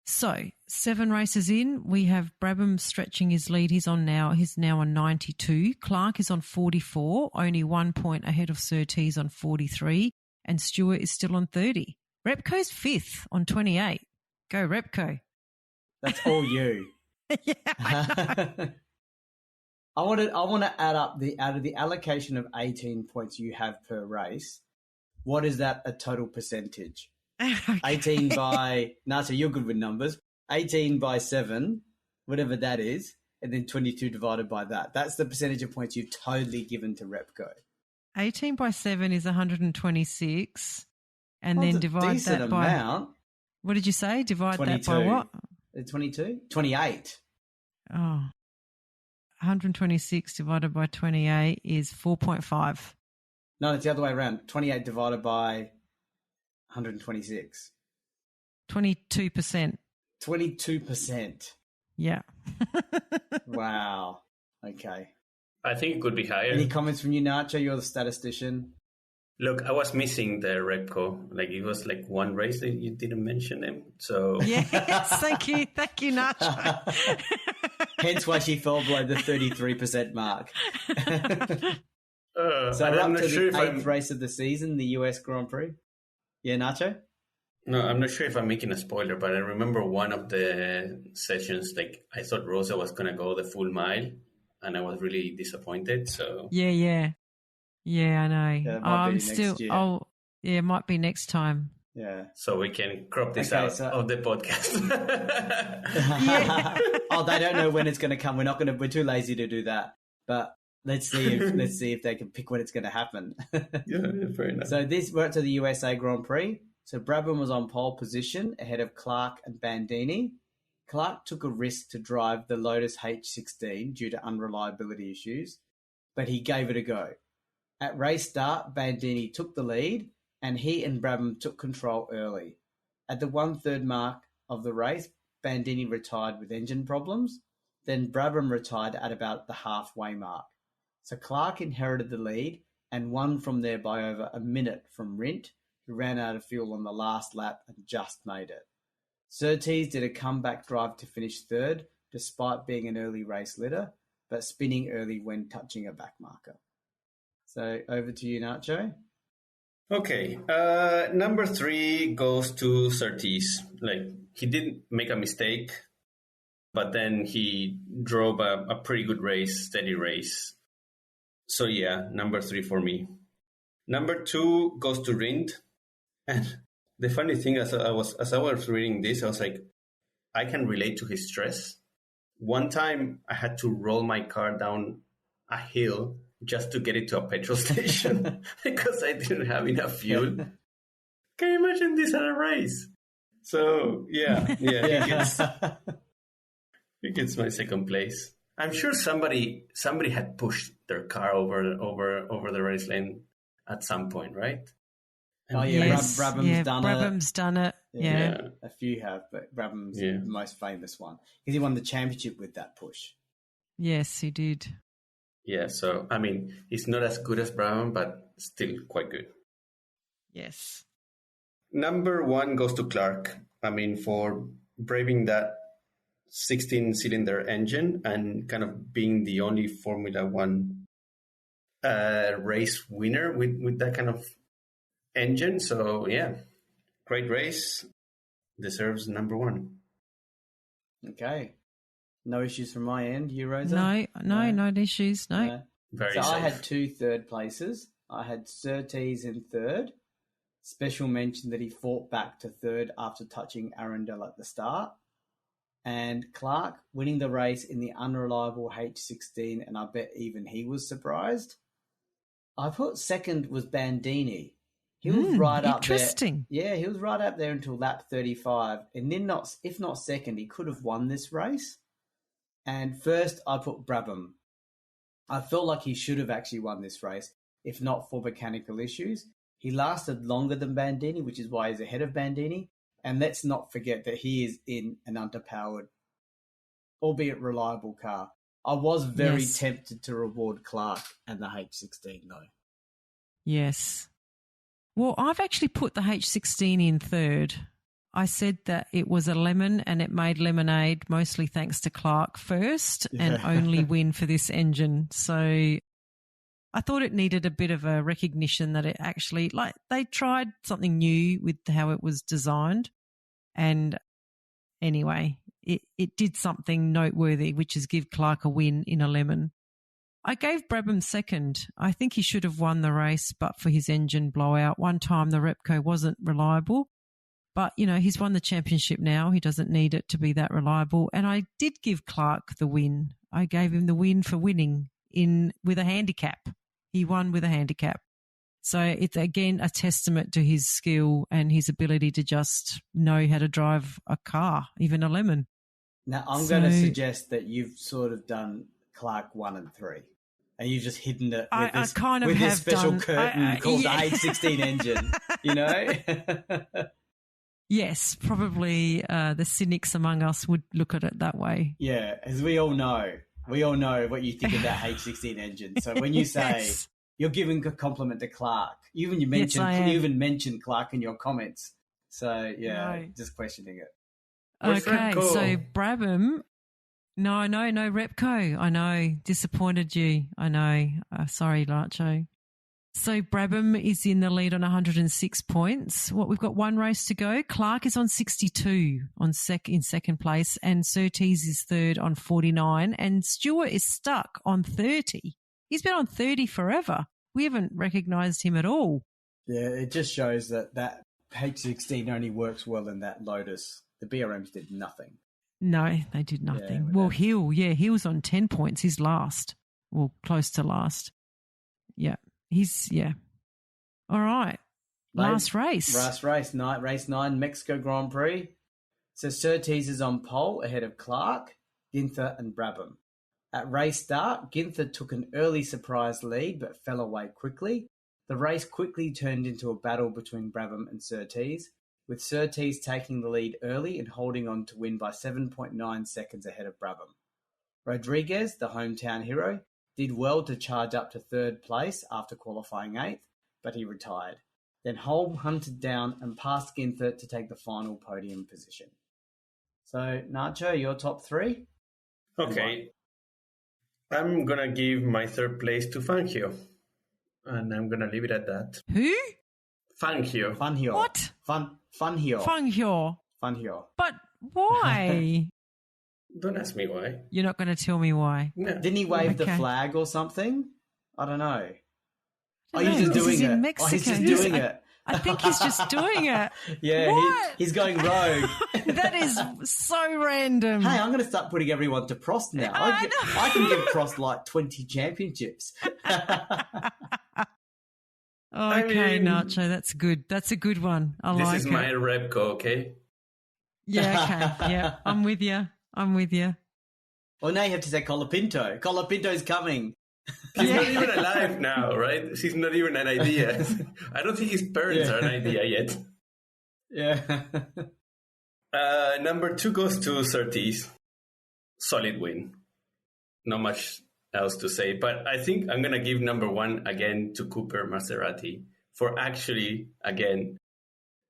So, 7 races in, we have Brabham stretching his lead. He's now on 92. Clark is on 44, only 1 point ahead of Surtees on 43, and Stewart is still on 30. Repco's 5th on 28. Go Repco. That's all you. Yeah, I know. I want to add up out of the allocation of 18 points you have per race. What is that a total percentage? Okay. 18 by so you're good with numbers. 18 by 7, whatever that is, and then 22 divided by that. That's the percentage of points you've totally given to Repco. 18 by 7 is 126. And then divide that by amount. What did you say? Divide 22. that by what? 22? 28. Oh. 126 divided by 28 is 4.5. No, it's the other way around. 28 divided by 126. 22%. 22%. Yeah. Wow. Okay. I think it could be higher. Any comments from you, Nacho? You're the statistician. Look, I was missing the Repco. Like, it was like one race that you didn't mention them. So yes, thank you, Nacho. Hence why she fell below the 33% mark. So I'm up not to sure the 8th race of the season, the US Grand Prix. Yeah, Nacho? No, I'm not sure if I'm making a spoiler, but I remember one of the sessions, like, I thought Rosa was going to go the full mile, and I was really disappointed. So Yeah, I know. Yeah, it might be next year. It might be next time. Yeah. So we can crop this out of the podcast. Oh, they don't know when it's going to come. We're too lazy to do that. But let's see if they can pick when it's going to happen. Yeah, fair enough. So we're up to the USA Grand Prix. So Brabham was on pole position ahead of Clark and Bandini. Clark took a risk to drive the Lotus H16 due to unreliability issues, but he gave it a go. At race start, Bandini took the lead, and he and Brabham took control early. At the 1/3 mark of the race, Bandini retired with engine problems. Then Brabham retired at about the halfway mark. So Clark inherited the lead and won from there by over a minute from Rindt, who ran out of fuel on the last lap and just made it. Surtees did a comeback drive to finish third, despite being an early race leader, but spinning early when touching a back marker. So over to you, Nacho. Okay, number 3 goes to Surtees. Like, he didn't make a mistake, but then he drove a pretty good race, steady race. So yeah, number 3 for me. Number 2 goes to Rindt. And the funny thing, as I was reading this, I was like, I can relate to his stress. One time I had to roll my car down a hill just to get it to a petrol station because I didn't have enough fuel. Can you imagine this at a race? So yeah, he gets my second place. I'm sure somebody had pushed their car over the race lane at some point, right? Oh yeah, yes. Brabham's done it. Yeah. A few have, but Brabham's the most famous one because he won the championship with that push. Yes, he did. Yeah, so I mean, he's not as good as Brabham, but still quite good. Yes. Number 1 goes to Clark. I mean, for braving that 16-cylinder engine and kind of being the only Formula One race winner with that kind of engine. So yeah, great race. Deserves number 1. Okay. No issues from my end. You, Rosa? No issues. No. Very so safe. I had 2 third places. I had Surtees in third. Special mention that he fought back to third after touching Arundel at the start. And Clark winning the race in the unreliable H16, and I bet even he was surprised. I put second was Bandini. He was right up there. Interesting. Yeah, he was right up there until lap 35. And then, if not second, he could have won this race. And first, I put Brabham. I felt like he should have actually won this race, if not for mechanical issues. He lasted longer than Bandini, which is why he's ahead of Bandini. And let's not forget that he is in an underpowered, albeit reliable car. I was very tempted to reward Clark and the H16, though. Yes. Well, I've actually put the H16 in third. I said that it was a lemon and it made lemonade, mostly thanks to Clark first and only win for this engine. So I thought it needed a bit of a recognition that it actually, like, they tried something new with how it was designed. And anyway, it did something noteworthy, which is give Clark a win in a lemon. I gave Brabham second. I think he should have won the race, but for his engine blowout. One time the Repco wasn't reliable, but, you know, he's won the championship now. He doesn't need it to be that reliable. And I did give Clark the win. I gave him the win for winning with a handicap. He won with a handicap. So it's, again, a testament to his skill and his ability to just know how to drive a car, even a lemon. Now, I'm going to suggest that you've sort of done Clark 1 and 3, and you've just hidden it with this special curtain called the H16 engine, you know? Yes, probably the cynics among us would look at it that way. Yeah, as we all know what you think of that H16 engine. So when you say you're giving a compliment to Clark, you even mentioned Clark in your comments. So just questioning it. Where's okay, Repco? So Brabham, no, Repco. I know, disappointed you. I know. Sorry, Nacho. So Brabham is in the lead on 106 points. We've got 1 race to go. Clark is on 62 in second place, and Surtees is third on 49, and Stewart is stuck on 30. He's been on 30 forever. We haven't recognised him at all. Yeah, it just shows that H16 only works well in that Lotus. The BRMs did nothing. No, they did nothing. Well, he was on 10 points. He's last, close to last. Yeah. All right. Last race. Race 9, Mexico Grand Prix. So Surtees is on pole ahead of Clark, Ginther and Brabham. At race start, Ginther took an early surprise lead but fell away quickly. The race quickly turned into a battle between Brabham and Surtees, with Surtees taking the lead early and holding on to win by 7.9 seconds ahead of Brabham. Rodriguez, the hometown hero, did well to charge up to third place after qualifying 8th, but he retired. Then Holm hunted down and passed Ginther to take the final podium position. So, Nacho, your top 3? Okay. I'm going to give my third place to Fangio. And I'm going to leave it at that. Who? Fangio. What? Fangio. But why? Don't ask me why. You're not going to tell me why. No. Didn't he wave the flag or something? I don't know. I don't know, he's just doing it. Mexico. He's just doing it. I think he's just doing it. Yeah, he's going rogue. That is so random. Hey, I'm going to start putting everyone to Prost now. I can give Prost like 20 championships. Okay, Nacho, that's good. That's a good one. I like it. This is my Repco, okay? Yeah, okay. Yeah, I'm with you. Well, now you have to say Colapinto. Colapinto's coming. He's not even alive now, right? He's not even an idea. I don't think his parents are an idea yet. Yeah. Number 2 goes to Surtees. Solid win. Not much else to say, but I think I'm going to give number 1 again to Cooper Maserati for actually, again,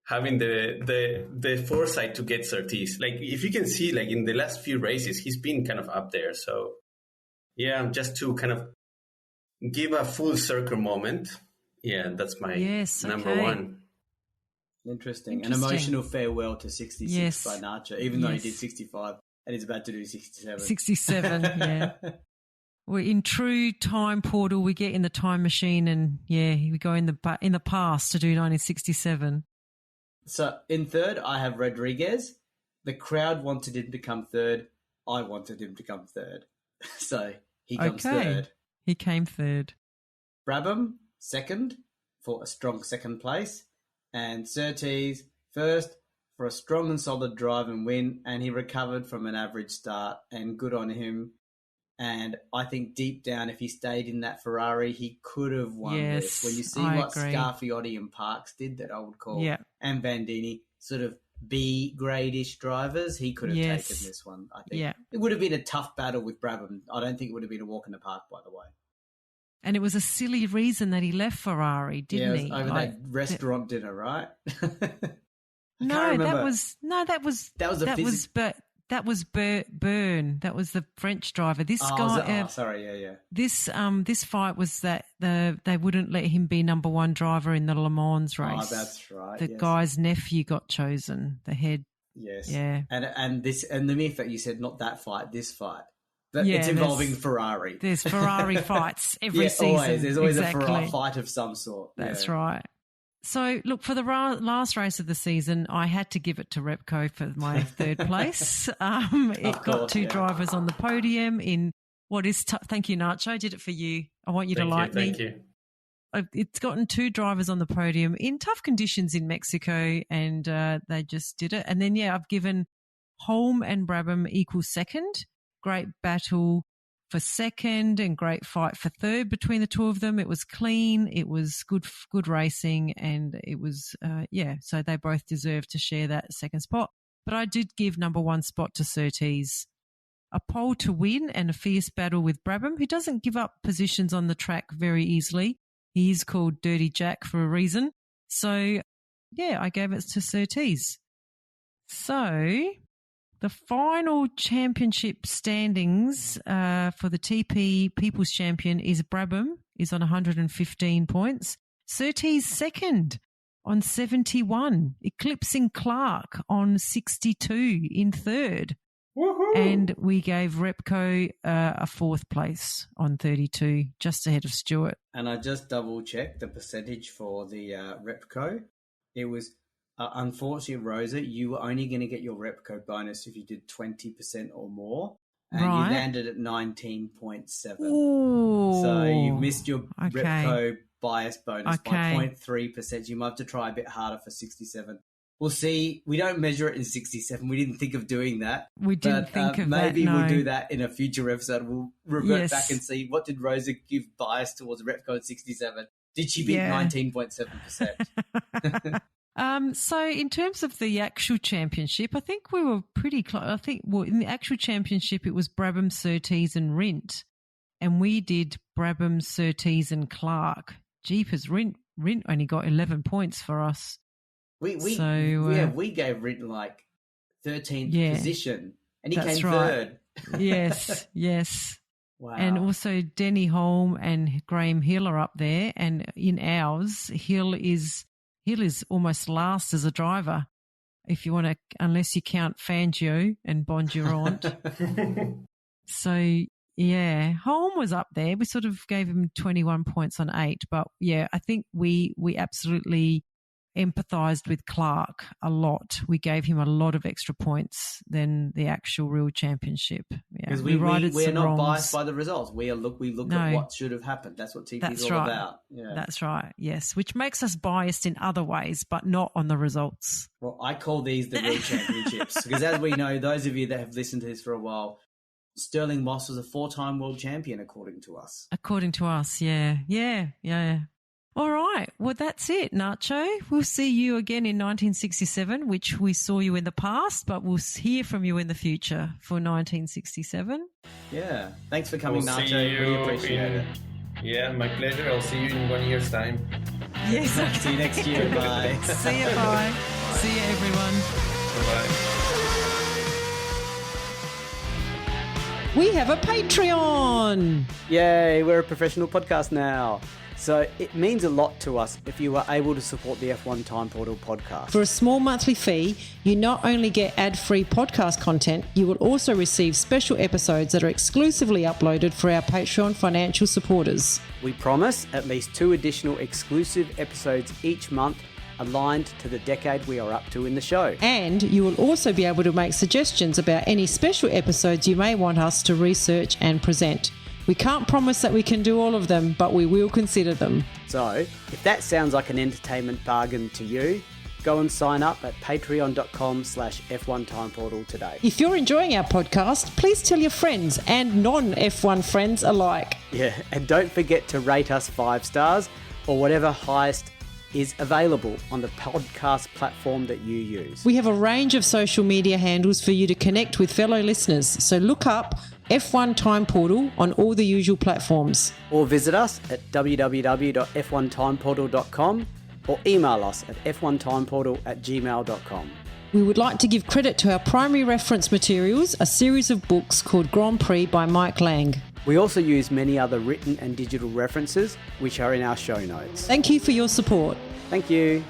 having the foresight to get Surtees. Like, if you can see, like, in the last few races, he's been kind of up there. So, yeah, just to kind of give a full circle moment. Yeah, that's my number 1. Interesting. An emotional farewell to 66 by Nacho, even though he did 65 and he's about to do 67. 67, yeah. We're in true time portal. We get in the time machine and, we go in the past to do 1967. So in third, I have Rodriguez. The crowd wanted him to come third. I wanted him to come third. So he comes third. He came third. Brabham, second, for a strong second place. And Surtees, first, for a strong and solid drive and win. And he recovered from an average start, and good on him. And I think deep down, if he stayed in that Ferrari, he could have won this. When you see what Scarfiotti and Parks did, that I would call, and Bandini, sort of B-grade-ish drivers, he could have taken this one, I think. Yeah. It would have been a tough battle with Brabham. I don't think it would have been a walk in the park, by the way. And it was a silly reason that he left Ferrari, didn't he? Over that restaurant dinner, right? That was Byrne. That was the French driver. This guy. This fight was that they wouldn't let him be number 1 driver in the Le Mans race. Oh, that's right. The guy's nephew got chosen. The head. Yes. Yeah. And the mere fact you said not that fight, this fight. But it's involving Ferrari. There's Ferrari fights every season. Always. There's always a Ferrari fight of some sort. That's right. So, look, for the last race of the season, I had to give it to Repco for my third place. It got 2 drivers on the podium in what is tough. Thank you, Nacho. I did it for you. I want you to like me. Thank you. It's gotten 2 drivers on the podium in tough conditions in Mexico, and they just did it. And then, I've given Holm and Brabham equal second. Great battle for second and great fight for third between the 2 of them. It was clean. It was good racing, and it was, so they both deserve to share that second spot. But I did give number 1 spot to Surtees. A pole to win and a fierce battle with Brabham, who doesn't give up positions on the track very easily. He is called Dirty Jack for a reason. So, I gave it to Surtees. So, the final championship standings for the TP People's Champion is Brabham is on 115 points. Surtees second on 71, eclipsing Clark on 62 in third. Woohoo! And we gave Repco a 4th place on 32, just ahead of Stewart. And I just double-checked the percentage for the Repco. It was... unfortunately, Rosa, you were only going to get your Repco bonus if you did 20% or more, and you landed at 19.7. Ooh. So you missed your Repco bias bonus by 0.3%. You might have to try a bit harder for 67. We'll see. We don't measure it in 67. We didn't think of doing that. We didn't think of maybe that, no. we'll do that in a future episode. We'll revert back and see what did Rosa give bias towards Repco at 67. Did she beat 19.7%? So in terms of the actual championship, I think we were pretty close. I think in the actual championship, it was Brabham, Surtees and Rint. And we did Brabham, Surtees and Clark. Jeepers, Rint only got 11 points for us. We gave Rint like 13th position, and he came third. Yes. Wow. And also Denny Holm and Graham Hill are up there, and in ours, Hill is almost last as a driver. If you want to, unless you count Fangio and Bondurant. So yeah, Holm was up there. We sort of gave him 21 points on 8, but yeah, I think we absolutely empathised with Clark a lot. We gave him a lot of extra points than the actual real championship. Because we are not biased by the results. We look at what should have happened. That's what TP is all about. Yeah. That's right, yes, which makes us biased in other ways, but not on the results. Well, I call these the real championships because as we know, those of you that have listened to this for a while, Sterling Moss was a 4-time world champion according to us. According to us, yeah. All right. Well, that's it, Nacho. We'll see you again in 1967, which we saw you in the past, but we'll hear from you in the future for 1967. Yeah. Thanks for coming, Nacho. We appreciate it. Yeah, my pleasure. I'll see you in 1 year's time. Yes. See you next year. Bye. See you. Bye. See you, everyone. Bye-bye. We have a Patreon. Yay, we're a professional podcast now. So it means a lot to us if you are able to support the F1 Time Portal podcast. For a small monthly fee, you not only get ad-free podcast content, you will also receive special episodes that are exclusively uploaded for our Patreon financial supporters. We promise at least 2 additional exclusive episodes each month aligned to the decade we are up to in the show. And you will also be able to make suggestions about any special episodes you may want us to research and present. We can't promise that we can do all of them, but we will consider them. So, if that sounds like an entertainment bargain to you, go and sign up at patreon.com/F1 Time Portal today. If you're enjoying our podcast, please tell your friends and non-F1 friends alike. Yeah, and don't forget to rate us 5 stars or whatever highest is available on the podcast platform that you use. We have a range of social media handles for you to connect with fellow listeners, so look up F1 Time Portal on all the usual platforms. Or visit us at www.f1timeportal.com or email us at f1timeportal@gmail.com. We would like to give credit to our primary reference materials, a series of books called Grand Prix by Mike Lang. We also use many other written and digital references, which are in our show notes. Thank you for your support. Thank you.